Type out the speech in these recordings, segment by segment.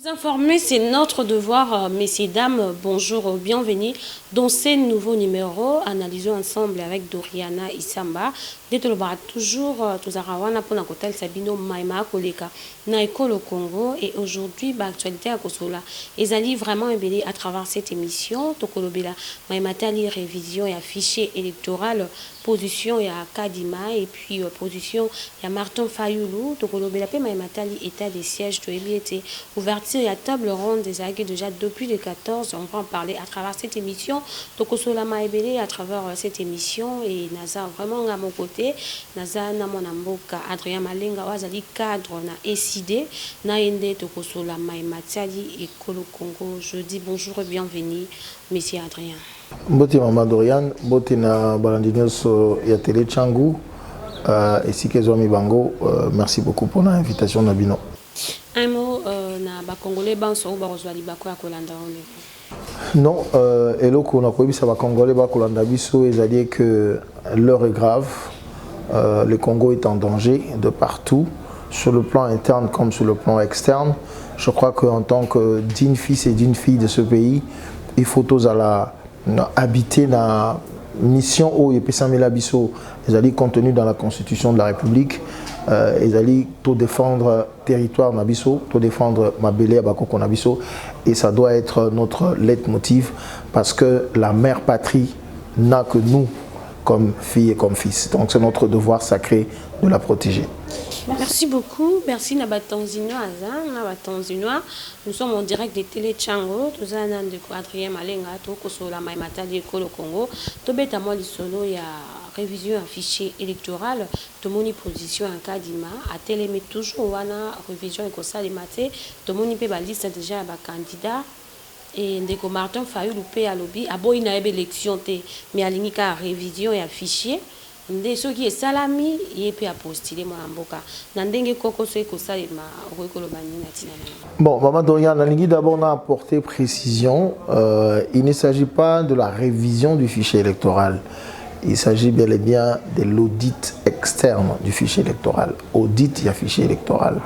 Vous informer, c'est notre devoir, messieurs, dames, bonjour, bienvenue dans ce nouveau numéro. Analysons ensemble avec Doriana Isamba. Dès toujours, tous arawana pour l'hôtel Sabino Maïma Koleka, Naiko le Congo. Et aujourd'hui, actualité à Kosola. Ils allaient vraiment ébélé à travers cette émission. Tokolobela, Maïmatali, révision et affiché électoral, position et à Kadima, et puis position et à Martin Fayoulou. Tokolobela, Maïmatali, état des sièges de été ouverture et à table ronde des aguets déjà depuis le 14. On va en parler à travers cette émission. Tokosola Maïbélé à travers cette émission. Et Naza vraiment à mon côté. Naza na mon amboka Adrien Malenga wazali cadre na ECD na ende tokosola Maïmatali et Kolo Congo. Je dis bonjour et bienvenue, monsieur Adrien. Mbote Maman Dorian, mbote na balandinos ya télé Tchangou et si que Zomi Bango, merci beaucoup pour l'invitation Nabino. Un mot na ba congolais banso ba rozwali bako ya kolanda on. Non, eloko na koyebisa ba congolais ba kolanda biso ezali que l'heure est grave. Le Congo est en danger de partout, sur le plan interne comme sur le plan externe. Je crois qu'en tant que digne fils et digne fille de ce pays, il faut tous habiter la mission où il peut s'amener biso. Ils allaient contenu dans la Constitution de la République. Ils allaient tout défendre territoire nabiso, tout défendre Mabélé à Bakoko nabiso. Et ça doit être notre leitmotiv parce que la mère patrie n'a que nous comme fille et comme fils. Donc c'est notre devoir sacré de la protéger. Merci beaucoup. Merci Nabatanzinois. Nous sommes en direct de Télé Tchango. Nous avons de Adrien Malenga, Tokosola Maïmatali et Kolo Congo. Tobeta moi solo il y a révision un fichier électoral. Tomoni position en Kadima. À Télé mais toujours wana révision et kosa les maté. Tomoni pe ba liste déjà ba candidat. Et ndeko Martin Fayoulou pe à lobby. Abo ina ebe élection te mais alingika révision et affiché. Nde soki esalami ye pe apostiller moi mboka na ndenge koko so ekosalema okoloba nini atina. Bon, Maman Dorian, Nalingi d'abord a apporté précision. Il ne s'agit pas de la révision du fichier électoral. Il s'agit bel et bien de l'audit externe du fichier électoral. Audit du fichier électoral.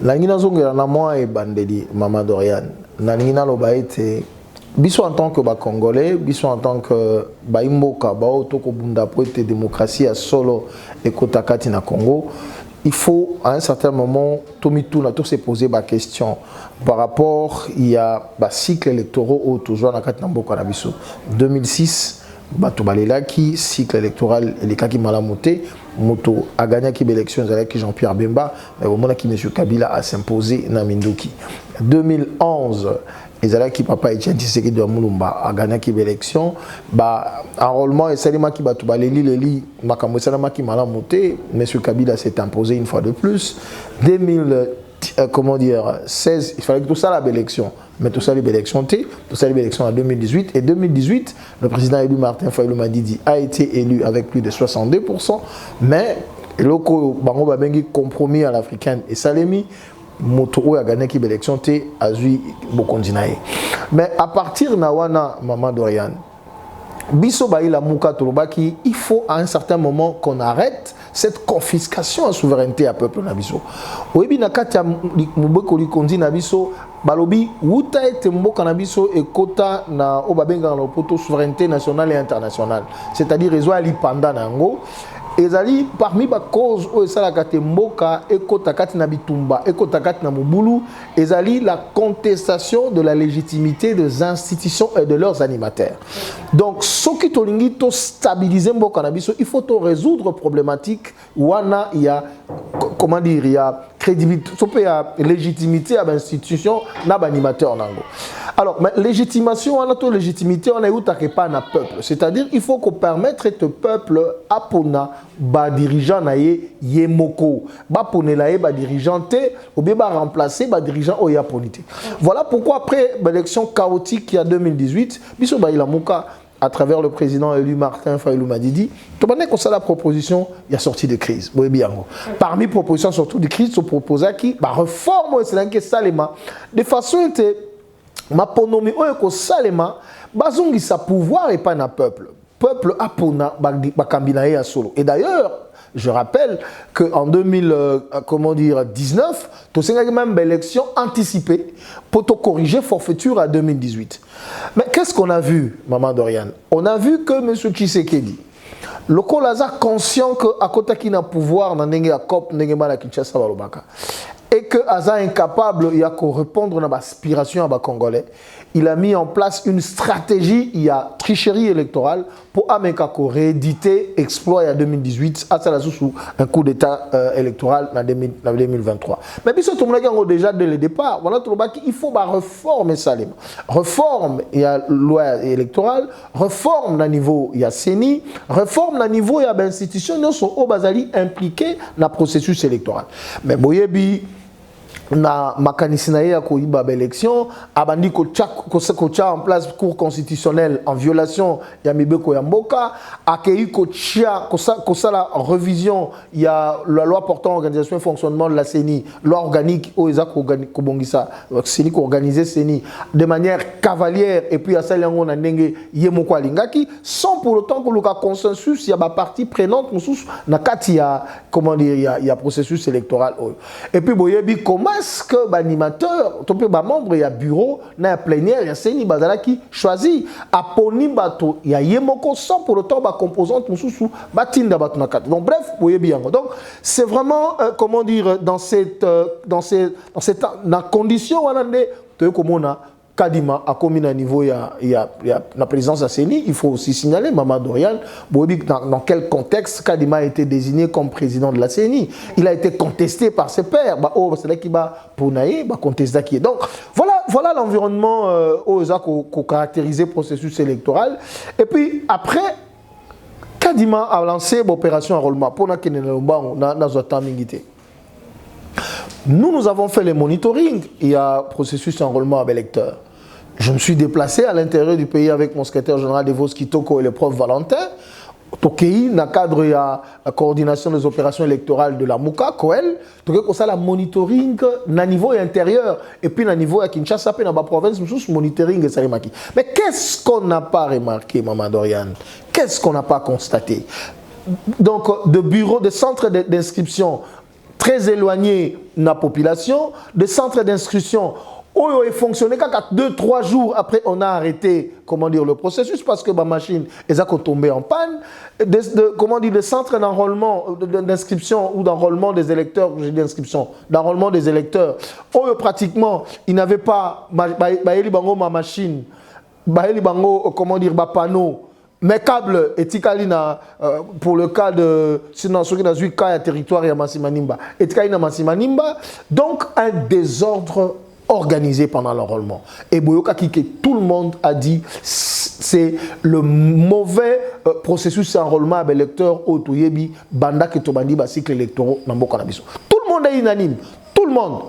Nalingi nazongela na moi et bandeli Maman Dorian. Nalingi na loba ete biso en tant que Congolais, biso en tant que Baimboka, Baotoko Bunda Poete démocratie à solo et Kotakati na Congo, il faut à un certain moment, Tomitou na tout se poser la question par rapport il y a un cycle électoral au toujours na Kati na Mboka na biso 2006 bato balelaki cycle électoral elekaki malamuté moto a gagné qui élection avec Jean-Pierre Bemba mais au moment qui M. Kabila a s'imposé na Minduki 2011 ezala ki papa Etienne Tshisekedi de Mulumba a gagné qui élection ba enrôlement et salima ki batu baleli leli makambo salama ki malamuté monsieur Kabila s'est imposé une fois de plus 16 il fallait que tout ça la élection mais tout ça l'élection en 2018 et 2018 le président élu Martin Fayoulou Madidi a été élu avec plus de 62% mais loko bango ba bengi compromis à l'africaine et Salemi moto a gagné qui élection té azui bokondinaye mais à partir na wana Maman Dorian biso baila muka tolobaki il faut à un certain moment qu'on arrête cette confiscation à souveraineté à peuple na biso oyebi na kati ya mubeko likondi na biso balobi wuta ete mboka na biso ekota na obabenga na poto souveraineté nationale et internationale c'est-à-dire réseau ali panda nango ezali parmi ba cause o esala kate mboka ekota kati na bitumba ekota kati na mobulu ezali la contestation de la légitimité des institutions et de leurs animateurs. Donc soki tolingi to stabiliser mboka na biso il faut to résoudre problématique wana il y a comment dire il y a crédibilité il y a légitimité à l'institution na ba animateur nango. Alors mais légitimation wana to légitimité on a eu pas na peuple c'est-à-dire il faut qu'on permettre ce peuple à pona ba dirigeant na ye moko ba ponela ye ba dirigeant te ou bien ba remplacer ba dirigeant o ya politique. Voilà pourquoi après l'élection chaotique il y a 2018 biso ba ila muka à travers le président élu Martin Fayoulou Madidi to bané ko la proposition il y a sorti de crise boye biango parmi propositions surtout de crise se proposa qui ba réforme c'est là que salema de façon était ma ponomi o ko salema bazongi sa pouvoir et pas na peuple a pona bakambina ya solo et d'ailleurs Je rappelle qu'en 2019, tu as même une élection anticipée pour te corriger forfaiture à 2018. Mais qu'est-ce qu'on a vu, Maman Doriane? On a vu que M. Tshisekedi, le Kolaza conscient qu'à côté qui n'a pouvoir, n'a pas COP, n'a pas Kinshasa, et que Aza incapable de répondre à l'aspiration à Congolais, il a mis en place une stratégie, il y a tricherie électorale pour rééditer exploit en 2018, à un coup d'état électoral en 2023. Mais puis tout le monde déjà dès le départ, voilà tout le monde il faut réformer Salim. Réforme, il y a loi électorale, réforme au niveau il y a CENI, réforme au niveau il y a institutions qui sont au basali impliquées dans le processus électoral. Mais boyebi na makanisi na ya ko iba élection abandi ko tcha en place cour constitutionnelle en violation ya mibeko ya mboka akei ko tcha ko ça la révision il y a la loi portant organisation et fonctionnement de la CENI loi organique au eza ko bongisa CENI ko organiser CENI de manière cavalière et puis à ça yango na ndenge yemoko alingaki sans pour autant que le consensus il y a ba partie prenante mususu na kati ya comment dire il y a processus électoral et puis boyebi comment est-ce que l'animateur, il y a membre, il y a bureau, il y a plénière, il y a CENI qui choisit à poni bato, il y a yemoko sans pour autant la composante mususu batinda bato nakat. Donc bref, vous voyez bien. Donc c'est vraiment comment dire dans cette condition on a comme on a Kadima a commis à niveau il y a la présidence à CENI, il faut aussi signaler Maman Dorian, dans quel contexte Kadima a été désigné comme président de la CENI. Il a été contesté par ses pairs. C'est là qui va pour naïe, contester qui est. Donc voilà l'environnement qui caractérisé le processus électoral. Et puis après, Kadima a lancé l'opération enrôlement pour nous avons fait le monitoring, il y a processus d'enrôlement avec électeurs. Je me suis déplacé à l'intérieur du pays avec mon secrétaire général de Vos Kitoko et le prof Valentin. Tokei, dans le cadre de la coordination des opérations électorales de la Mouka, Koel, Tokei, ça la monitoring na niveau intérieur et puis na niveau à Kinshasa, puis dans la province, nous monitoring et Sarimaki. Mais qu'est-ce qu'on n'a pas remarqué, Maman Dorian? Qu'est-ce qu'on n'a pas constaté? Donc, de bureaux, de centres d'inscription très éloignés de la population, des centres d'inscription où il fonctionnait qu'à 2-3 jours après on a arrêté comment dire le processus parce que ma machine est tombée en panne comment dire des centres d'enrôlement d'inscription ou d'enrôlement des électeurs d'enrôlement des électeurs où pratiquement ils n'avaient pas ma machine comment dire panneau mais câble etikali na pour le cas de sinon ce qui dans un cas territoire ya Masimanimba etikali na Masimanimba donc un désordre organisé pendant l'enrôlement. Et Boyoka Kike, tout le monde a dit c'est le mauvais processus d'enrôlement avec l'électeur Otoyebi, Banda Ketobandi, cycle électoraux, Nambo Kanabiso. Tout le monde est unanime, tout le monde,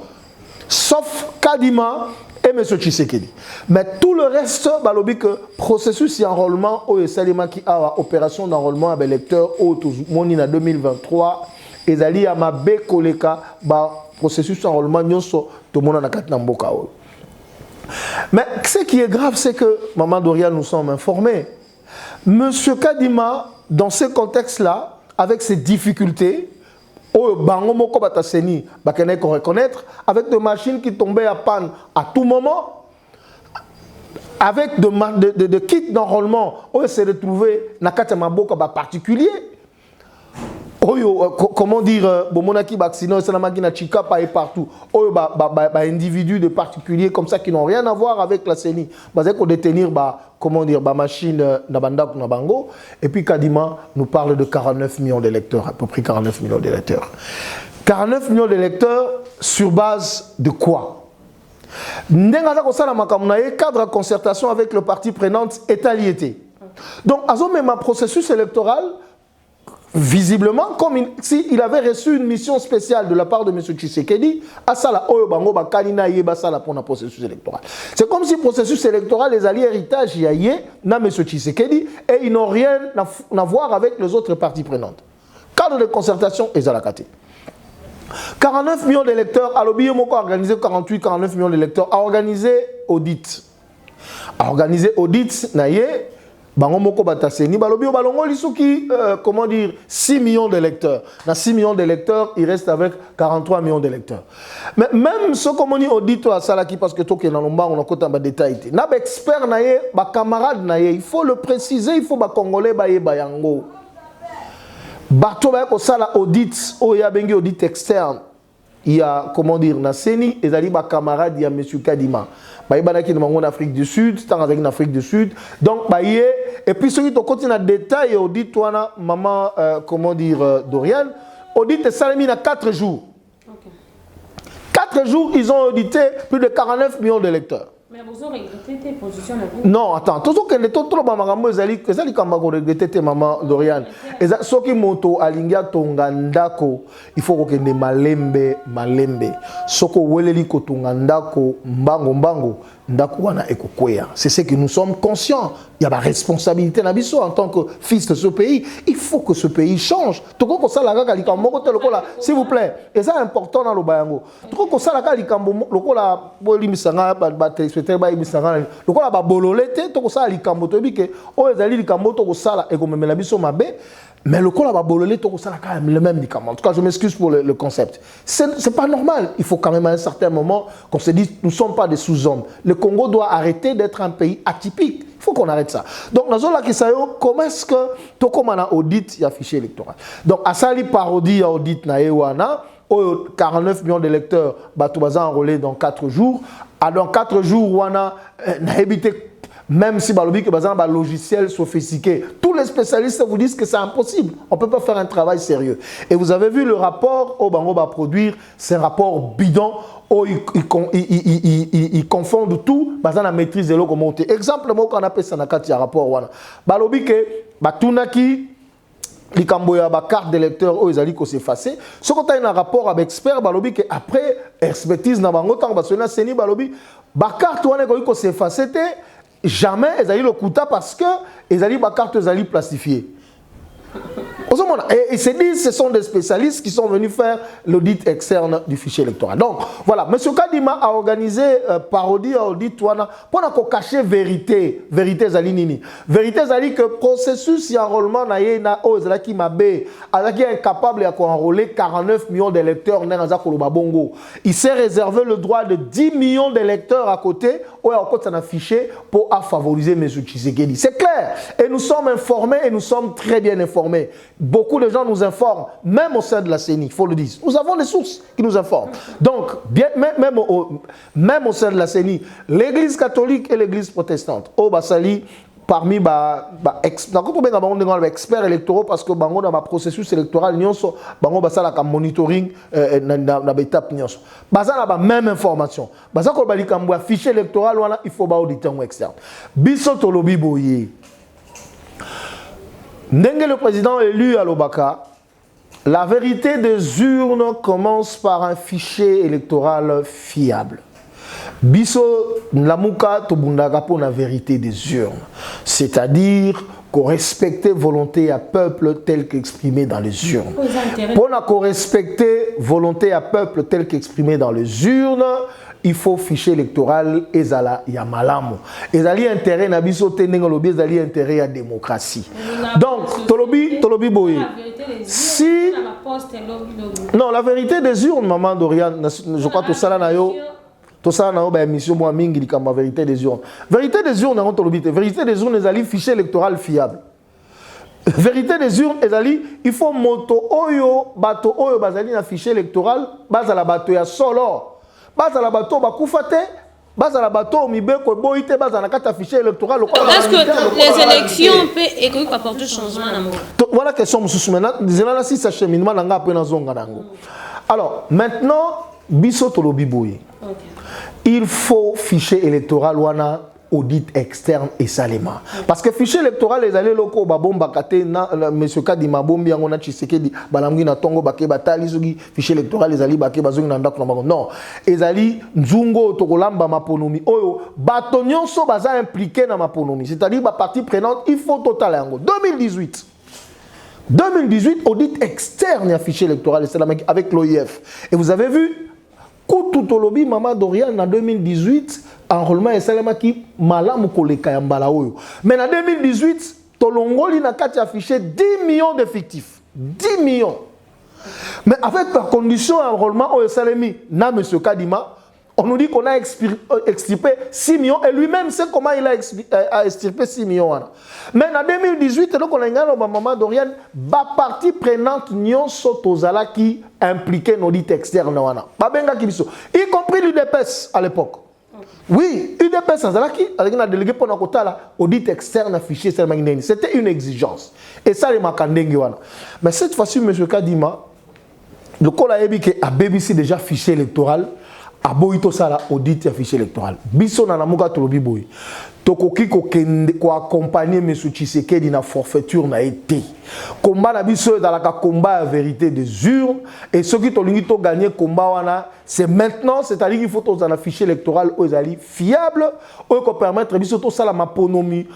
sauf Kadima et M. Tshisekedi. Mais tout le reste, balobi que processus d'enrôlement, Salima qui a opération d'enrôlement avec l'électeur Otoyebi, en 2023, et Zali Amabe Koleka, processus d'enrôlement, tout le monde a quatre namboka. Mais ce qui est grave, c'est que, Maman Dorian, nous sommes informés. Monsieur Kadima, dans ce contexte-là, avec ses difficultés, reconnaître, avec des machines qui tombaient à panne à tout moment, avec de kits d'enrôlement, on s'est retrouvé dans un particulier. Comment dire, Bomonaki Baksino, Sanamagina Chika, pas et partout. Individus de particuliers comme ça qui n'ont rien à voir avec la CENI. Parce qu'on détenir, comment dire, machine Nabanda Nabango. Et puis Kadima nous parle de 49 millions d'électeurs, à peu près 49 millions d'électeurs. 49 millions d'électeurs sur base de quoi? Cadre de concertation avec le parti prenante étaliété. Donc, à ce même processus électoral, visiblement, comme s'il avait reçu une mission spéciale de la part de M. Tshisekedi, c'est comme si le processus électoral, les alliés héritages, il y a M. Tshisekedi, et ils n'ont rien à voir avec les autres parties prenantes. Cadre de concertation, ils ont la 49 millions d'électeurs, à l'Obi Yomoko a organisé 49 millions d'électeurs, a organisé audit. A organisé audit, naïe, Bangomoko Bataseni, Balobio Balongoli Souki, comment dire, 6 millions d'électeurs. Dans 6 millions d'électeurs, il reste avec 43 millions d'électeurs. Mais même ce qu'on dit audit à Salaki, parce que Toké Nalomba, on a côté en détail. N'a expert naye, ba camarade naye, il faut le préciser, il faut ba Congolais baye bayango. Bato ba ko sala audit, oya bengi audit externe. Il y a, comment dire, na Seni, et zali ba camarade, il y a M. Kadima. Baïbanaki en Afrique du Sud, en Afrique du Sud. Donc, baïe, et puis celui qui continue en détail, audit, toi, maman, comment dire, Dorian, audit Salamine à 4 jours. Okay. 4 jours, ils ont audité plus de 49 millions de lecteurs. Mais vous aurez regretté tes positions là. Non, attends, toujours que les autres maman ezali kamba ko regretter maman Dorian. Eza soki moto alingia tongandako, il faut que ne malembe. Soko weleli ko tongandako mbango ndako wana ekokwea. C'est ce que nous sommes conscients. Il y a la responsabilité na biso en tant que fils de ce pays. Il faut que ce pays change. Toko ko sala kaka likambo ko lokola, s'il vous plaît. Et ça important dans le bayango. Toko ko sala kaka likambo lokola bolimisanga ba téléspectateur ba imisanga lokola ba bololete toko sala likambo to bike o ezali likambo to ko sala e ko memela biso mabe. Mais le col à Babololé, le même médicament. En tout cas, je m'excuse pour le concept. C'est pas normal. Il faut quand même à un certain moment qu'on se dise, nous ne sommes pas des sous-hommes. Le Congo doit arrêter d'être un pays atypique. Il faut qu'on arrête ça. Donc, dans la question, comment est-ce que tout comme on a audit, il y a fichier électoral. Donc, à ça, les parodies à audit, 49 millions d'électeurs, Batoubaza enrôlé dans 4 jours. Dans 4 jours, on a habité. Même si balobi que bazan ba logiciel sophistiqué, tous les spécialistes vous disent que c'est impossible. On ne peut pas faire un travail sérieux. Et vous avez vu le rapport au Bango va produire, c'est un rapport bidon où ils confondent tout, bazan la maîtrise de l'eau comme monter. Exemple moi qu'on appelle ça na kati rapport wana. Balobi que batunaki likamboya ba carte d'électeur o ezali ko s'effacer. Ce qu'on a un rapport avec expert balobi que après expertise na bango tant basona seni balobi ba carte wana ko s'effacer jamais ils allaient le coûter parce que ils allaient ma carte allaient plastifier. Et se disent ce sont des spécialistes qui sont venus faire l'audit externe du fichier électoral. Donc voilà, M. Kadima a organisé parodie à audit pour cacher vérité. Vérité Zalinini. Vérité Zali que processus d'enrôlement na qui m'a bé, qui est incapable d'enrôler 49 millions d'électeurs dans Bongo. Il s'est réservé le droit de 10 millions d'électeurs à côté où il a affiché pour favoriser M. Tshisekedi. C'est clair. Et nous sommes informés et nous sommes très bien informés. Beaucoup de gens nous informent, même au sein de la CENI, il faut le dire. Nous avons des sources qui nous informent. Donc, même au sein de la CENI, l'église catholique et l'église protestante, au Basali, parmi les experts électoraux, parce que dans le processus électoral, nous avons un monitoring dans l'étape. Nous avons la même information. Nous avons un fichier électoral, il faut auditer externe. Bisoto lobi boye. Ndenge le président élu à l'Obaka, la vérité des urnes commence par un fichier électoral fiable. Biso Namuka Tobundaka pour la vérité des urnes, c'est-à-dire qu'on respecte volonté à peuple tel qu'exprimé dans les urnes. Pour qu'on respecte volonté à peuple tel qu'exprimé dans les urnes, il faut fichier électoral ezala ya malamu. Ezali intérêt na biso tenenga lobi ezali intérêt ya démocratie. Donc tolobi boye. Si non, la vérité des urnes maman Dorian, je crois que ça là na yo tout ça na ba émission moi mingi likamba vérité des urnes. Vérité des urnes na tolobi te. Vérité des urnes ezali fichier électoral fiable. Vérité des urnes ezali il faut moto oyo bato oyo bazali na fichier électoral bazala bato ya solo. Baza la bateau bakufate, baza la bateau mibeko boite, baza na kata fichier électoral. Est-ce que les élections peuvent apporter changement dans le monde? Voilà la question maintenant. Disons si ça cheminement nanga après na zonga nango. Alors maintenant biso tolobi boye. Il faut fichier électoral wana audit externe et salema. Parce que fichier électoral les allés locaux babomba kate na monsieur Kadima bombi ngona Tshisekedi balamgi na tongo bake batali zugi fichier électoral les allés bake bazongi na ndako na bango. Non, ezali nzungo tokolamba maponomi oyo bato nyonso baza impliqué na maponomi. C'est-à-dire ba partie prenante, il faut total yango. 2018 audit externe à fichier électoral avec l'OIF. Et vous avez vu Koutoutou Lobi Maman Dorian en 2018 enrôlement et salama qui malamu koleka ya mbala oyo. Mais en 2018, Tolongoli n'a qu'à afficher 10 millions d'effectifs. 10 millions. Mais avec la condition d'enrôlement au Salemi, na M. Kadima, on nous dit qu'on a extirpé 6 millions et lui-même sait comment il a extirpé 6 millions. Mais en 2018, donc on a gagné au moment d'Oriane, la partie prenante nyon sotozala qui impliquait nos dits externes, y compris l'UDPS à l'époque. Oui, UDPS avec un délégué pour notre audit externe affiché, c'était une exigence. Et ça, les makandengiwana. Mais cette fois-ci, M. Kadima, le col a dit que BBC déjà fichier électoral, a boito sala audit fichier électoral. Biso na namuka tolobi boy. Tokoki ko accompagner M. Tshisekedi na forfaiture na été. Combat na biso dans la combat à vérité des urnes et ceux qui tolingi to gagner combat wana c'est maintenant, c'est-à-dire qu'il faut tous un fichier électoral aux alliés fiable, qui permettre biso to sala maponomi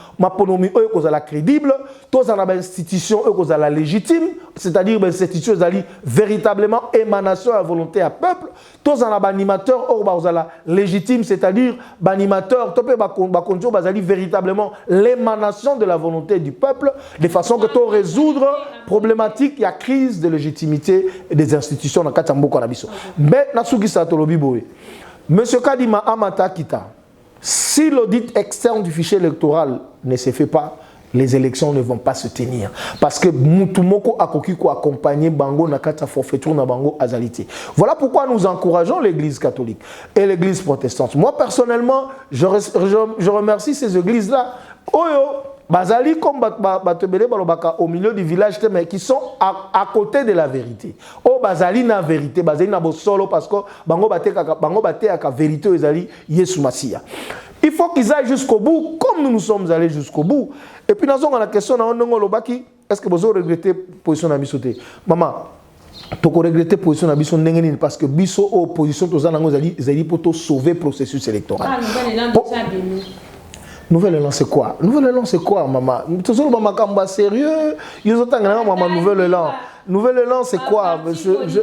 aux la crédible, tous en institution aux la légitime, c'est-à-dire institution alliés véritablement émanation à la volonté à peuple, tous en animateur aux la légitime, c'est-à-dire animateur topé véritablement l'émanation de la volonté du peuple, de façon que tu résoudre problématique, il y a crise de légitimité des institutions dans Katambo Nabiso. Mais Nasuki Satolobi Boé, M. Kadima Amata Kita, si l'audit externe du fichier électoral ne se fait pas, les élections ne vont pas se tenir. Parce que Moutoumoko Akokiko accompagné Bango Nakata forfaiture na Bango Azalité. Voilà pourquoi nous encourageons l'église catholique et l'église protestante. Moi, personnellement, je remercie ces églises-là. Oyo, Bazali comme Batebele Balobaka au milieu du village, mais qui sont à côté de la vérité. Oh, Bazali na vérité, Bazali na solo parce que Bango Bate aka vérité Ezali Yesu Masia. Il faut qu'ils aillent jusqu'au bout, comme nous sommes allés jusqu'au bout. Et puis, nous avons la question, est-ce que vous regrettez la position de Bissoté? Maman, tu regrettes la position de Bissoté parce que Bisso, opposition, tu as pour sauver le processus électoral. Nouvelle élan, c'est quoi? Nouvel élan, c'est quoi, maman? Toujours maman sérieux. Ils ont maman nouvel élan. Nouvel élan, c'est quoi?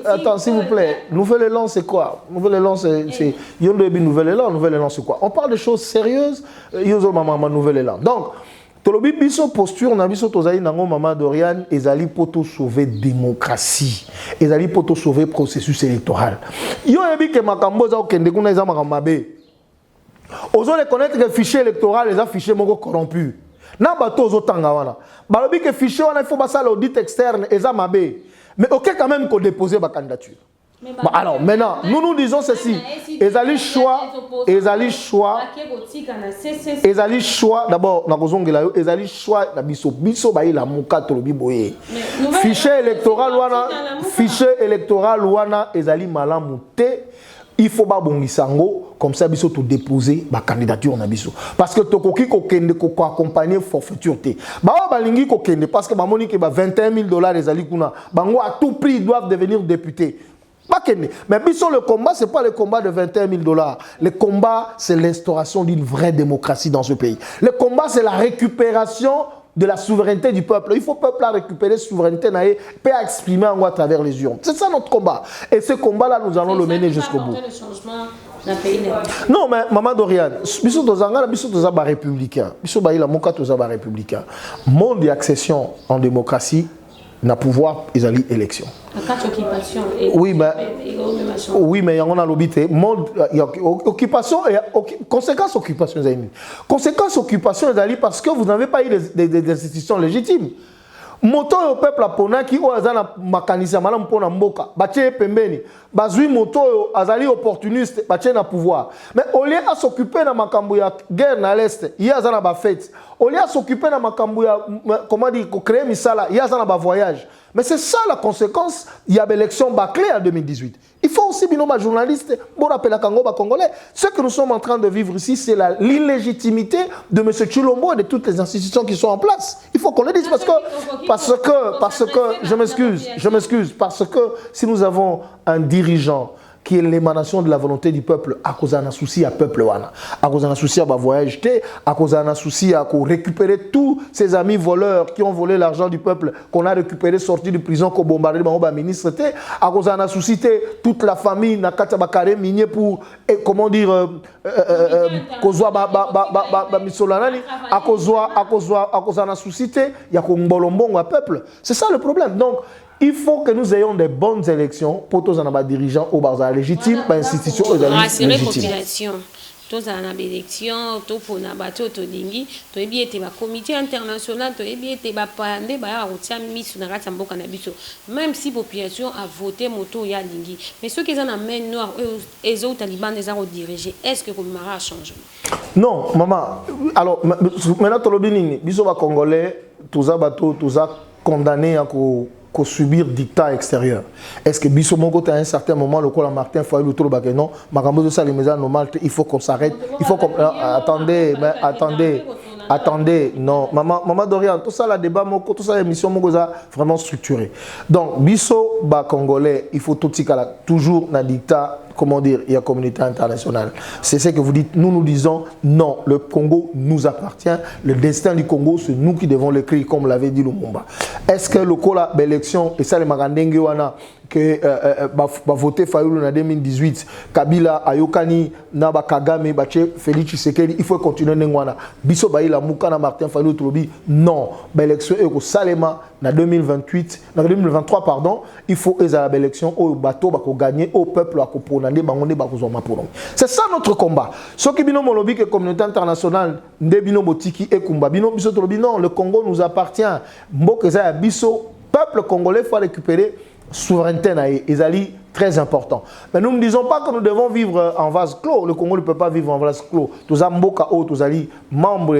Attends, s'il vous plaît. Nouvel élan, c'est quoi? Nouvel élan, c'est nouvel élan. Nouvel élan, c'est quoi? On parle de choses sérieuses. Ils ont maman nouvel élan. Donc, tolobi biso posture na biso tozali nango maman Doriane ezali poto sauver démocratie. Ezali poto sauver processus électoral. Yo yebi ke makambo za okende kuna eza makambabe. Ozo reconnaître que le fichier électoral les a fichiers moko corrompus. Na bato ozo tanga wana. Balobi que fichier wana il faut passer l'audit externe eza mabe. Mais OK quand même qu'on dépose ma candidature. Bah alors maintenant nous disons ceci. Ezali choix d'abord na kozongela yo ezali choix na biso ba ila muka tolobi boye. Fichier électoral wana ezali malamu te. Il faut pas bongisango comme ça biso to déposer ba candidature na biso parce que tokoki ko kende ko accompagner forfaiture té ba balingi ko kende parce que ba moni ke ba $21,000 les ali kuna bango à tout prix doivent devenir députés pas kende mais biso le combat c'est pas le combat de $21,000 le combat c'est l'instauration d'une vraie démocratie dans ce pays le combat c'est la récupération de la souveraineté du peuple. Il faut le peuple à récupérer la souveraineté et à exprimer en à travers les urnes. C'est ça notre combat. Et ce combat-là, nous allons le mener jusqu'au bout. Non, mais Maman Doriane, biso tozanga biso tozaba républicain. Biso ba ila moka tozaba républicain. Monde d'accession en démocratie n'a pouvoir ezali élection. Oui, mais il y a un lobité. Occupation et conséquences occupation. Conséquences occupation parce que vous n'avez pas eu des institutions légitimes. Moto au peuple apona qui o azana makanisa malam pona mboka batie pembeni bazui moto azali opportuniste batie na pouvoir mais au lieu à s'occuper na makambo ya guerre na l'est il azana ba fête au lieu à s'occuper na makambo ya comment dire créer misala il azana ba voyage mais c'est ça la conséquence il y a l'élection bâclée en 2018 il faut aussi binoma journaliste bon rappeler à Kango ba congolais ce que nous sommes en train de vivre ici c'est l'illégitimité de M. Tshilombo et de toutes les institutions qui sont en place il faut qu'on le dise parce que je m'excuse parce que si nous avons un dirigeant qui est l'émanation de la volonté du peuple, à cause d'un souci à peuple wana, à cause d'un souci à voyage, à cause d'un souci à récupérer tous ces amis voleurs qui ont volé l'argent du peuple, qu'on a récupéré sortis de prison, qu'on bombardé le ministre, à cause d'un souci toute la famille n'a qu'à bakare minier pour comment dire kozwa misolanani à cause d'un souci il y a qu'on bolombo à peuple. C'est ça le problème. Donc il faut que nous ayons des bonnes élections pour tous les dirigeants au bazar légitime, par institution rassurer population. Tous en élection, tout pour na bateau, tout dingi, tout bien été ma comité international, tout bien été ma pandé, bah on mis sur la ratambo cannabiso. Même si population a voté moto ya dingi, mais ceux qui en amènent noirs, les autres talibans les ont dirigés. Est-ce que comme mara a changé? Non, maman. Alors maintenant tout le bien, biso va congolais, tous les bateaux, tous les condamnés à qu'on subir dictat extérieur. Est-ce que Bissomongo à un certain moment, le col Martin Foy le tour non, Marambo de ça les maisons normales, il faut qu'on s'arrête, il faut qu'on attendez, non, maman Dorian, tout ça la débat tout ça l'émission vraiment structurée. Donc Bisso ba congolais, il faut tout toujours na dictat. Comment dire, il y a communauté internationale. C'est ce que vous dites. Nous disons non, le Congo nous appartient. Le destin du Congo, c'est nous qui devons l'écrire, comme l'avait dit Lumumba. Est-ce que le Kola, l'élection, et ça, les Magandengue wana, que va voter Fayoulou en 2018, Kabila, Ayokani, Naba Kagame, Félix Tshisekedi, il faut continuer Nengwana. Bisso Baïla, Moukana, Martin Fayoulou, Trobi, non. L'élection est au Salema, en 2028, en 2023, pardon, il faut que l'élection au bateau va gagner au peuple à c'est ça notre combat. Ce qui bino molobi que communauté internationale ndebino botiki et kumba bino biso tolobi non, le Congo nous appartient. Mbokeza biso peuple congolais faut récupérer souveraineté na ezali très important. Mais nous ne disons pas que nous devons vivre en vase clos. Le Congo ne peut pas vivre en vase clos. Tous amboka o tous ali membres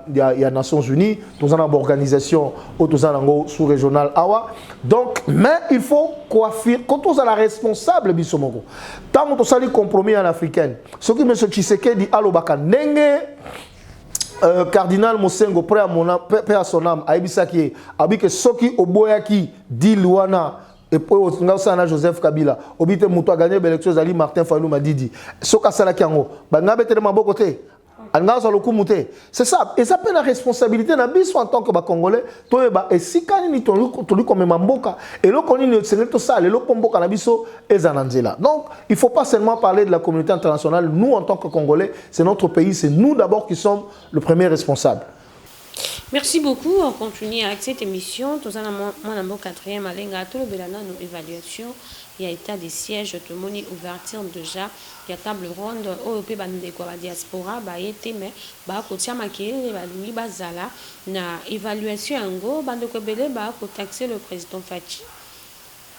des Nations Unies, tous en organisation ou tous en sous-régional awa. Donc, mais il faut coiffer quand on a la responsable bisomongo. Tant qu'on a compromis en africaine. Ce que M. Tshisekedi alobaka nenge cardinal Mosengo près à son âme aibisaki abike soki oboyaki diluana et puis on Joseph Kabila obite muto a gagné l'élection zali Martin Fayulu Madidi soka sala kiango banga betere maboko te anga za lokumute c'est ça et ça peut la responsabilité na biso en tant que congolais to ba et si kani ni to lui comme mamboka et lo koni ne c'est tout ça le pomboka na biso ezananzela. Donc il faut pas seulement parler de la communauté internationale. Nous en tant que Congolais, c'est notre pays, c'est nous d'abord qui sommes le premier responsable. Merci beaucoup. On continue avec cette émission. Tout ça, mon quatrième alenga, tout le belana, nos évaluations. Il y a état des sièges, tout le monde ouverture déjà. Il y a table ronde. Au pays, la diaspora, il y a été, mais côté maquillé, il y a na évaluation en gros, bande ko belé, taxer le président Fachi.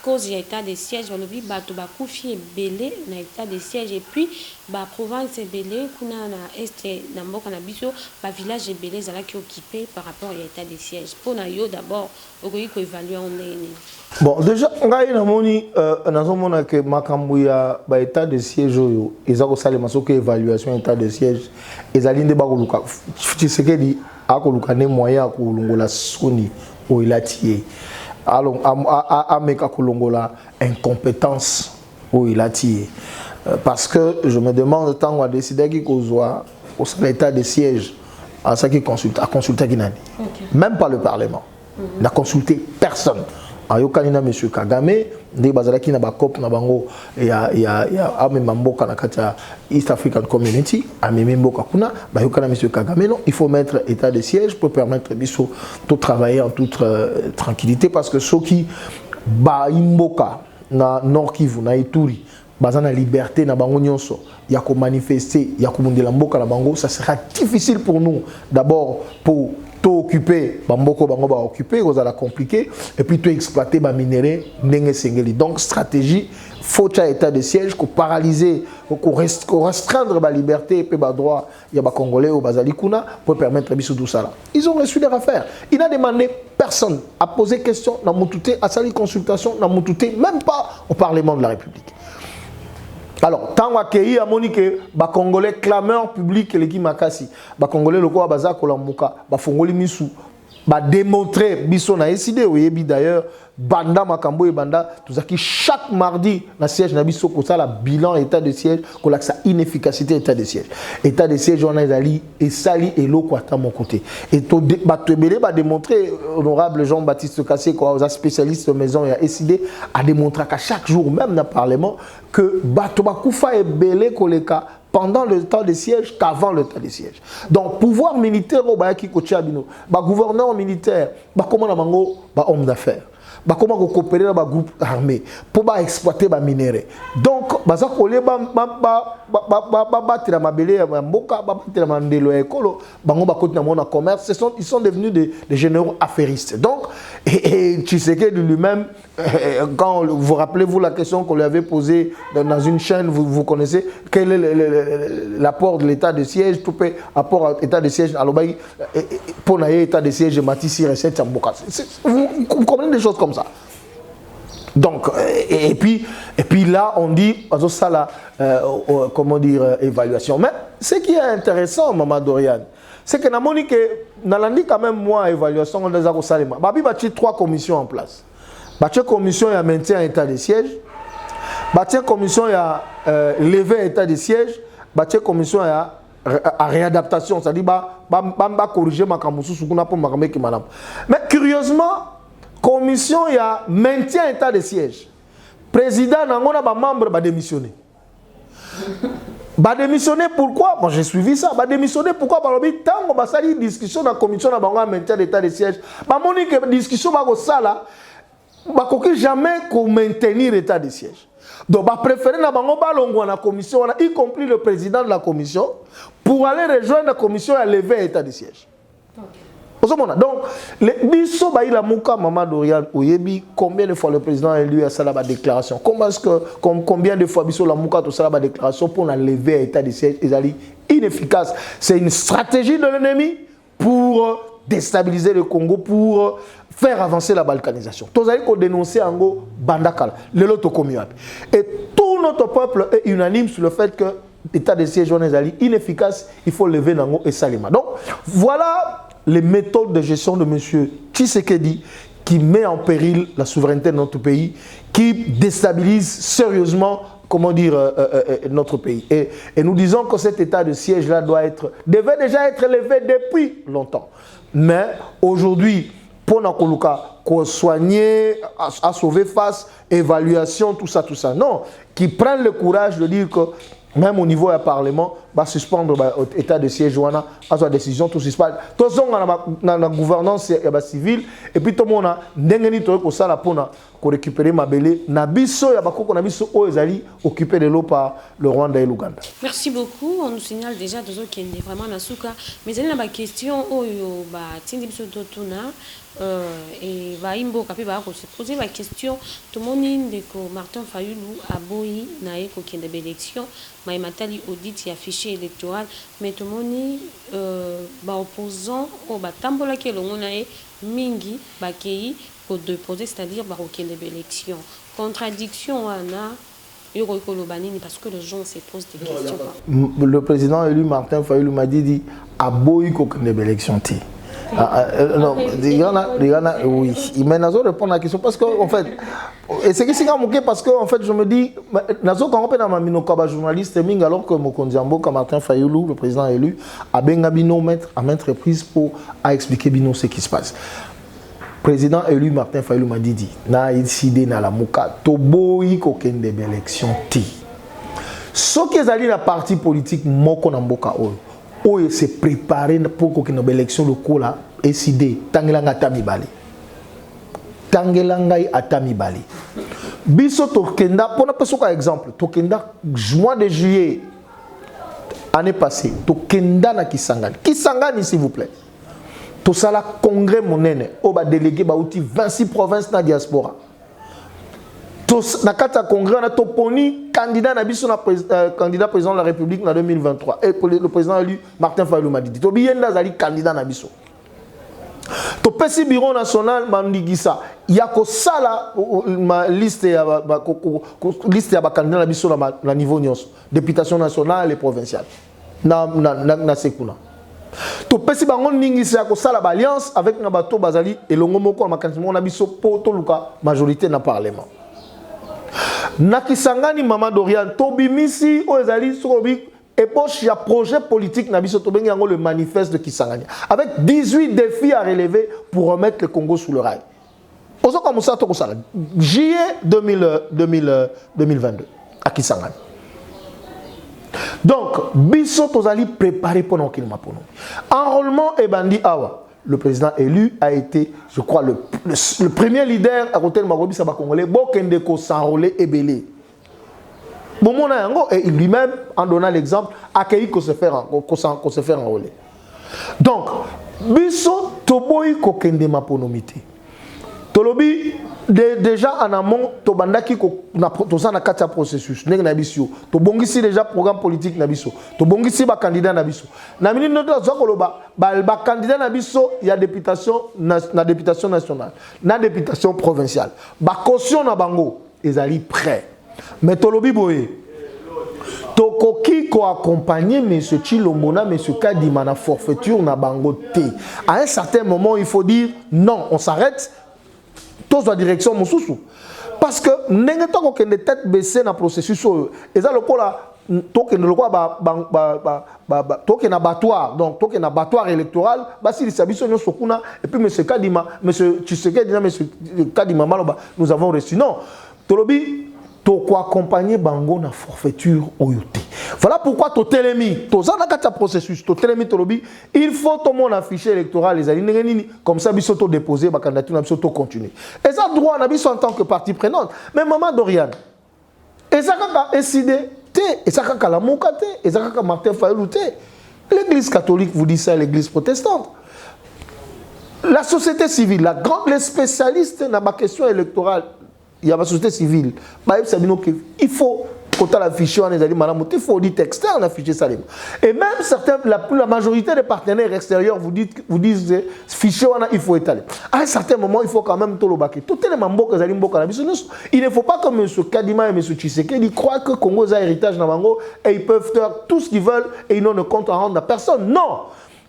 Cause il y a état des sièges, le bi bato ba koufi belé na état des sièges et puis ba province belé kuna na est na mboka na biso ba village belé zala qui occupé par rapport à état des sièges. Pour na yo d'abord okoki ko évaluer on est. Bon déjà ngai na moni nazomona que makambo ya ba état des sièges yo ezako salema soki évaluation état des sièges ezali nde ba koluka Tshisekedi akoluka ne moyen ko longola soni o ilatié. Alors, à Mekakulongola, incompétence où il a tiré. Parce que je me demande, tant qu'on a décidé qu'il soit au l'état de siège, à ça qui consulte, à consulter qui n'a dit. Même pas le Parlement. Il n'a consulté personne. Ayokanina M. Kagame, des bazalaki na bakop na bango ya amemamboka na kata East African Community, amememboka kuna, bayokana M. Kagame non, il faut mettre état de siège pour permettre biso de travailler en toute tranquillité parce que ceux qui ba imboka na Nord Kivu na Ituri, bazana liberté na bango nyonso, ya ko manifester, ya ko mundela mboka na bango, ça sera difficile pour nous d'abord pour tout occuper, bamboko bango ba occuper, vous allez compliqué et puis tout exploiter ba minerai ndenge sengeli. Donc stratégie faut un état de siège pour paralyser, pour restreindre la liberté et ba droit il y a ba congolais au bazali kuna pour permettre biso tout ça là. Ils ont reçu leur affaire. Il n'a demandé personne à poser question dans Moutouté, à salir consultation dans Moutouté, même pas au Parlement de la République. Alors, tant que a Monique, les Congolais clameurs publics, les Kimakasi, les Congolais, le quoi, Baza, Kolambuka, Bafongoli Misu, ba démontrer biso na décidé oyebi d'ailleurs banda makambo et banda tout ça qui chaque mardi na siège na biso ko ça la bilan état de siège ko la sa inefficacité état de siège on a ezali et sali et loko ata mon côté et to ba tebele ba démontrer honorable Jean-Baptiste Kassé quoi aux spécialistes de maison a décidé à démontrer qu'à chaque jour même dans le parlement que bato ba kufa e belé koleka pendant le temps de siège qu'avant le temps de siège. Donc, pouvoir militaire, gouverneur militaire, comment homme d'affaires, comment coopérer dans le groupe armé pour exploiter les minéraux. Donc, ils sont devenus des généraux affairistes. Donc, et Tshisekedi lui-même, quand vous rappelez-vous la question qu'on lui avait posée dans une chaîne, vous connaissez, quel est l'apport de l'état de siège, tout peut apport à l'état de siège, pour l'état de siège de Matissi Recette Samboka. Vous comprenez des choses comme ça. Donc, et puis là, on dit, ça là, comment dire, évaluation. Mais ce qui est intéressant, Maman Dorian, c'est que Nalandi quand même moi évaluation des Zako Salema. Babi bâti 3 commissions en place. Bâti commission il y a maintien état de siège. Bâti commission il y a lever état de siège. Bâti commission il y a réadaptation, c'est-à-dire ba corriger ma kamusu sukuna pour makamé ki madame. Mais curieusement, commission il y a maintien état de siège. Président nangona ba membre ba démissionner. Bah démissionner pourquoi? Bon, j'ai suivi ça. Bah démissionner pourquoi? Bah tant qu'on va salir discussion dans la commission dans le maintien d'état de siège. Bah mon discussion va au ça bah qu'on jamais qu'on maintenir l'état de siège. Donc bah préférer na bango balongwa na commission y compris le président de la commission pour aller rejoindre la commission et lever l'état de siège. Donc, les biso ba ila muka Maman Dorian oyebi combien de fois le président a élu à ça la déclaration. Combien de fois biso la muka to ça la déclaration pour lever l'état de siège ezali inefficace. C'est une stratégie de l'ennemi pour déstabiliser le Congo, pour faire avancer la balkanisation. Tous allez qu'on dénoncer Ango Bandakal, le loto communal. Et tout notre peuple est unanime sur le fait que l'état de siège est inefficace, il faut lever Nango et Salima. Donc, voilà les méthodes de gestion de M. Tshisekedi qui met en péril la souveraineté de notre pays, qui déstabilise sérieusement, comment dire, notre pays. Et nous disons que cet état de siège-là devait déjà être levé depuis longtemps. Mais aujourd'hui, pour nous soigner, à sauver face, évaluation, tout ça, non, qui prennent le courage de dire que même au niveau du Parlement, va suspendre l'état de siège à sa décision, tout suspend. Tout ça, dans la gouvernance civile, et puis tout le monde a pour récupérer ma belle. Nabiso, il y a beaucoup de nabiso occupé de l'eau par le Rwanda et l'Ouganda. Merci beaucoup. On nous signale déjà deux autres qui est vraiment dans souka. Mais il y a une question où Tindi Biso Totuna et Imbo Kapi va se poser la question. Tout le monde dit que Martin Fayulu a boyi nae qui est élection, mais matali audit et affiché électoral, mais tout le monde dit opposant au tambola qui est le monae mingi bakei pour déposer, c'est-à-dire qu'il y a des élections. Contradiction, parce que les gens se posent des questions. Le président élu Martin Fayulu m'a dit à boy qu'il y a des élections. Non, il y en a, oui. Mais Nazo répond à la question parce qu'en fait, et c'est que c'est parce que en fait, je me dis, Nazo quand on peut dans ma minokaba journaliste, alors que Mokondiambo, comme Martin Fayulu, le président élu, a bien Bino mettre à maintes reprises pour expliquer Bino ce qui se passe. Président élu Martin Fayulu m'a dit, na décidé na la muka, toboyi koken de élection ti. Ce qui est allé la partie politique moko na mboka oyo se préparer pour koken de élection le kola décidé tangelanga tamibali. Tangelanga atamibali. Biso tokenda pour na peso exemple, tokenda mois de juillet année passée, tokenda na Kisangani. Kisangani s'il vous plaît. Tout ça, le congrès monene, on va déléguer 26 provinces dans la diaspora. Dans le congrès, on a toponi candidat président de la République en 2023. Et le président élu Martin Fayulu m'a dit, Tobien Nazali candidat na biso. To pesi bureau national mandigisa. Il y a que ça là, ma liste ya candidat na biso na niveau nyos, députation nationale et provinciale. Na sekuna. to pesi bango ningisi ya kosala ba alliance avec na bato bazali elongo moko na makanisi moko na biso po to luka majorité na parlement na kisangani Maman Dorian to bimisi o ezali sokobi époche ya projet politique na biso to bengi yango le manifeste de Kisangani avec 18 défis à relever pour remettre le Congo sous le rail. Ozo kamusa to kosala juillet 2022 à Kisangani. Donc, biso tozali préparé pour notre mapono. Enrôlement et bandi awa. Le président élu a été, je crois, le premier leader à côté de Marobi Saba Congolais, Bokende ko s'enrôler et belé. Momona yango et lui-même en donnant l'exemple accueilli qu'on se fait enrôler. Donc, biso toboyi ko kende maponomité. Tolobi déjà en amont to bandaki ko na tozana kati processus ndenge na biso to bongisi déjà programme politique na biso to bongisi ba candidat na biso na minute noto zokoloba ba candidat na biso ya députation na députation nationale na députation provinciale ba caution na bango ezali prêt mais tolobi boye tokoki ko accompagner monsieur Chilombo na monsieur Kadima na forfaiture na bango té à un certain moment il faut dire non on s'arrête tous la direction mosusu parce que n'engé to ko kende tête baissée na processus et ça le kola to kende le kola to kende abattoir donc to kende abattoir électoral basi lisabiso nyo sokuna et puis monsieur Kadima monsieur Tshisekedi na monsieur Kadima maloba nous avons reçu non tolobi to ko accompagner bango na forfaiture oyote. Voilà pourquoi to telemi to za na kata processus to telemi tolobi il faut tout mon affiché électoral les aligner comme ça biso to déposer ba candidature na biso to continuer. Et ça droit na biso en tant que partie prenante. Mais Maman Dorian et ça ka décidé té et ça ka la mokate et ça ka Martin Fayulu té. L'église catholique vous dit ça l'église protestante. La société civile les spécialistes dans ma question électorale il y a la société civile. Il faut quand l'affiché on est il faut audit externe afficher ça. Et même certains, la majorité des partenaires extérieurs vous disent fichier il faut étaler. À un certain moment il faut quand même tout le baquer. Tout les membres que il ne faut pas que M. Kadima et M. Tshisekedi croient que Congo a héritage dans Bango et ils peuvent faire tout ce qu'ils veulent et ils n'ont ne compte à rendre à personne. Non.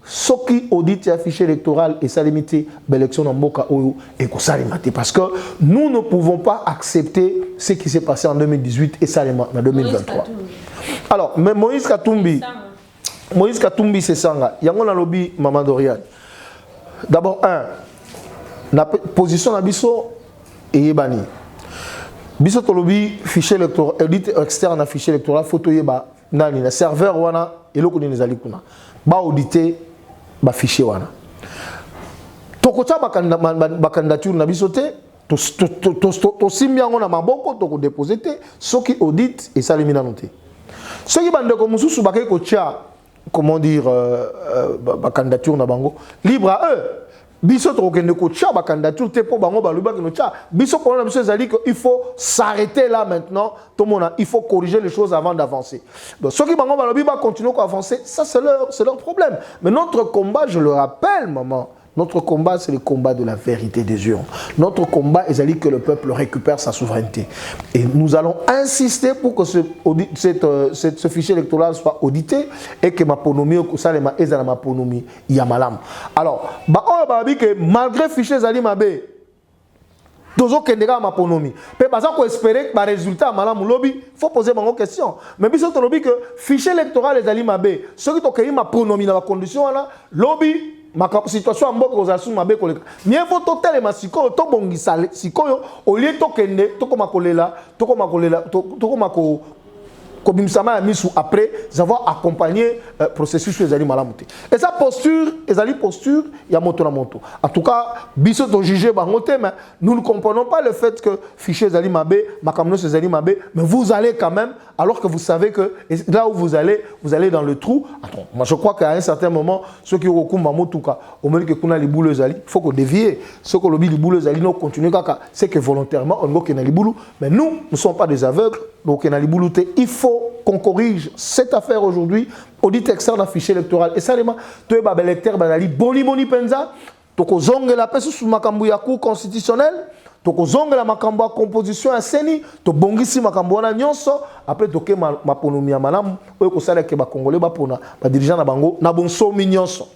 Ce qui audite affiché électoral et ça limite l'élection dans Mboka Oyo et que ça limite parce que nous ne pouvons pas accepter ce qui s'est passé en 2018 et ça limite en 2023. Alors, mais Moïse Katumbi c'est ça. Il y a un lobby Maman Dorian. D'abord, la position de Bisso et Yebani. Bisso to lobby fichier électoral, audit externe affiché électoral, photo Yeba, nani, serveur wana et l'autre les alikuna. Ba auditer ba fichier wana tokota ba candidature na biso te to simbiango na maboko to ko déposer te soki audit et ça limina noté soki bande ko mususu ba ko tia comment dire ba candidature na bango libre à eux biso to ko ko tia ba candidature te po bango ba luba ko tia biso ko na biso ezali que il faut s'arrêter là maintenant tout monde il faut corriger les choses avant d'avancer. Donc ceux qui bango ba luba ba continuer à avancer ça c'est leur problème mais notre combat je le rappelle maman notre combat c'est le combat de la vérité des urnes. Notre combat est que le peuple récupère sa souveraineté et nous allons insister pour que ce fichier électoral soit audité et que ma ponomie ou ça les ma ezala ma ponomie yamalam. Alors malgré fichier zali mabe dozo kendeka ma ponomie pe baza ko espérer que ba résultat malamu lobby faut poser bango question mais biso to lobby que fichier électoral ezali mabe ceux qui to kei ma ponomie na ba condition là lobby ma situation mboka ozasu mabe koleka mieux vaut to telema sikoyo to bongisa sikoyo au lieu to kende to koma kolela to koma ko Kobimsama a mis après avoir accompagné le processus de Zali Malamouté. Et sa posture, il y a moto na moto. En tout cas, biso to jugé bangoté, mais nous ne comprenons pas le fait que fichier Zali Mabé, Makamno Zali Mabé, mais vous allez quand même, alors que vous savez que là où vous allez dans le trou. Attends, moi je crois qu'à un certain moment, ceux qui ont Mamotouka, au moins que kuna les boules Zali, il faut qu'on dévie. Ceux qui ont les boules Zali, nous continuons kaka, c'est que volontairement on voit qu'il y a les boules, mais nous ne sommes pas des aveugles, donc il y a les boules. Il faut qu'on corrige cette affaire aujourd'hui, audit externe d'un fichier électoral. Et ça, tu es un électeur, boni penza, tu as zongue la paix sous makambu ya cour constitutionnel, tu as zongue la makambu à composition à seni, tu as bongisi makambu na nyonso, après tu as ma ponomia malam, ou que ça les Congolais ba pona, ba dirigeant na bango, na bonso minyonso.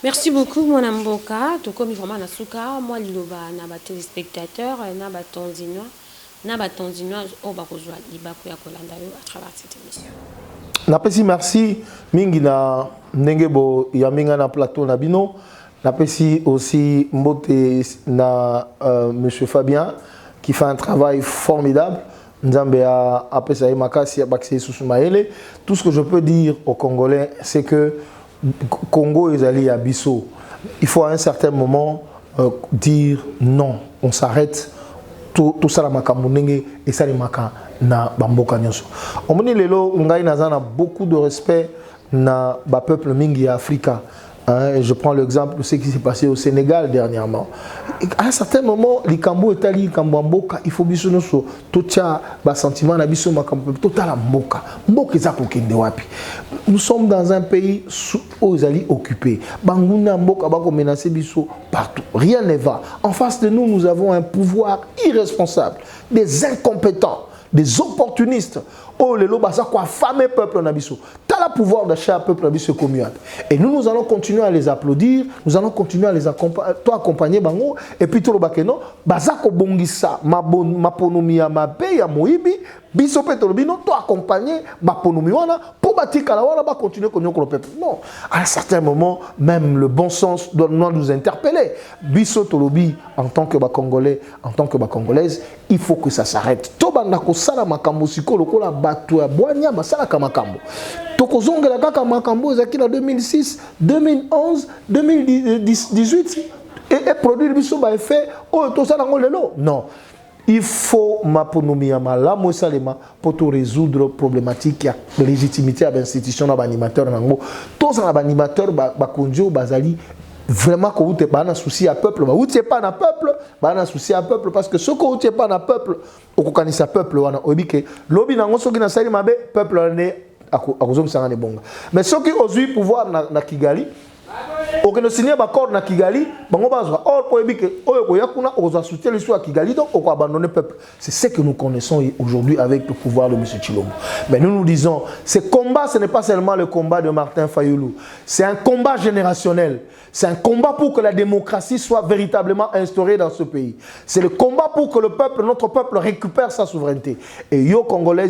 Merci beaucoup, mon amboka. Tout comme vraiment na suka, moi liloba na ba téléspectateurs, na ba tondinois, au bakozwa libaku ya kolanda yo à travers cette émission. Napesi merci mingi na ndengebo ya minga na plateau na bino. Napesi aussi mbote na monsieur Fabien qui fait un travail formidable. Nzambe a apesa makasi ya bakse susumaele. Tout ce que je peux dire aux Congolais, c'est que Congo est allé à Bissau. Il faut à un certain moment dire non, on s'arrête. Tout ça la makamundenge et ça les maka na bamboka nyonso. On me dit lelo ngai nazana beaucoup de respect na ba peuple mingi Africa. Et je prends l'exemple de ce qui s'est passé au Sénégal dernièrement. À un certain moment, les Kambo et les Kambamboka, il faut biso noso tout ça ba sentiment na biso makambo total mboka. Mboka za kokende wapi. Nous sommes dans un pays aux alliés occupés. Banguna mboka ba ko menacer biso partout. Rien ne va. En face de nous, nous avons un pouvoir irresponsable, des incompétents, des opportunistes. Oh, les lobas, ça quoi, fameux peuple nabiso. T'as le pouvoir d'achat peuple nabiso commun. Et nous allons continuer à les applaudir, nous allons continuer à les accompagner, bango. Et puis tout le bakeno, bazako bongisa, ma ponomia, ma paye, moibi, biso petolobino, toi accompagner, ma ponomiwana, pour bâtir kalawana, va continuer comme le peuple. Non, à un certain moment, même le bon sens doit nous interpeller. Biso tolobi, en tant que Congolais, en tant que Congolaise, il faut que ça s'arrête. Tobandako sala makambo siko lokola bato ya boanya basala kamakambo. Tokozongela kaka makambo ezaki na 2006, 2011, 2018 et produire biso ba effet o to sala ngolelo. Non. Il faut maponomia malamu salema pour tout résoudre problématique ya légitimité à l'institution na animateur nango. Tous na animateur ba konjo bazali vraiment que vous n'avez pas un souci à peuple, vous n'avez pas un peuple, pas un souci à peuple, parce que ce que vous n'avez pas un peuple, vous connaissez un peuple, vous avez que l'obi n'a pas de peuple, mais ceux qui ont pouvoir na Kigali, au que nous signons accord na Kigali, or pour que on a soutenu l'histoire à Kigali, donc on va abandonner le peuple. C'est ce que nous connaissons aujourd'hui avec le pouvoir de M. Tshilombo. Mais nous disons, ce combat, ce n'est pas seulement le combat de Martin Fayulu, c'est un combat générationnel. C'est un combat pour que la démocratie soit véritablement instaurée dans ce pays. C'est le combat pour que le peuple, notre peuple récupère sa souveraineté. Et yo Congolais,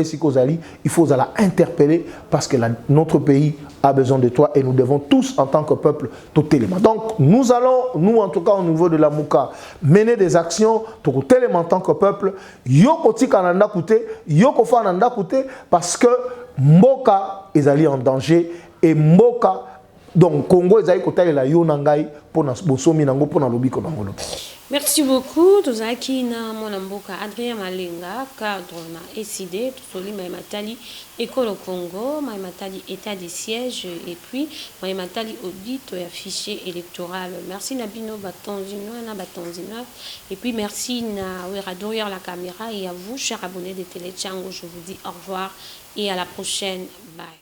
Sikozali, il faut la interpeller parce que notre pays a besoin de toi et nous devons tous en tant que peuple tout élément. Donc nous allons, nous en tout cas au niveau de la Mouka, mener des actions tout élément en tant que peuple. Yo koti kananda koute, yo kofa nanda koute parce que Mboka est allé en danger et Mboka donc Congo est allé kote la yo nangai pour na bosomi nango pour na lobiko nangolo. Merci beaucoup. Tout ça qui na mon amboka Adrien Malenga, cadre na SID, tout soli Maïmatali, École au Congo, Maïmatali État des sièges et puis Maïmatali audit et fichier électoral. Merci Nabino Batonzino, et puis merci na derrière la caméra et à vous, chers abonnés de Télé Tchango, je vous dis au revoir et à la prochaine. Bye.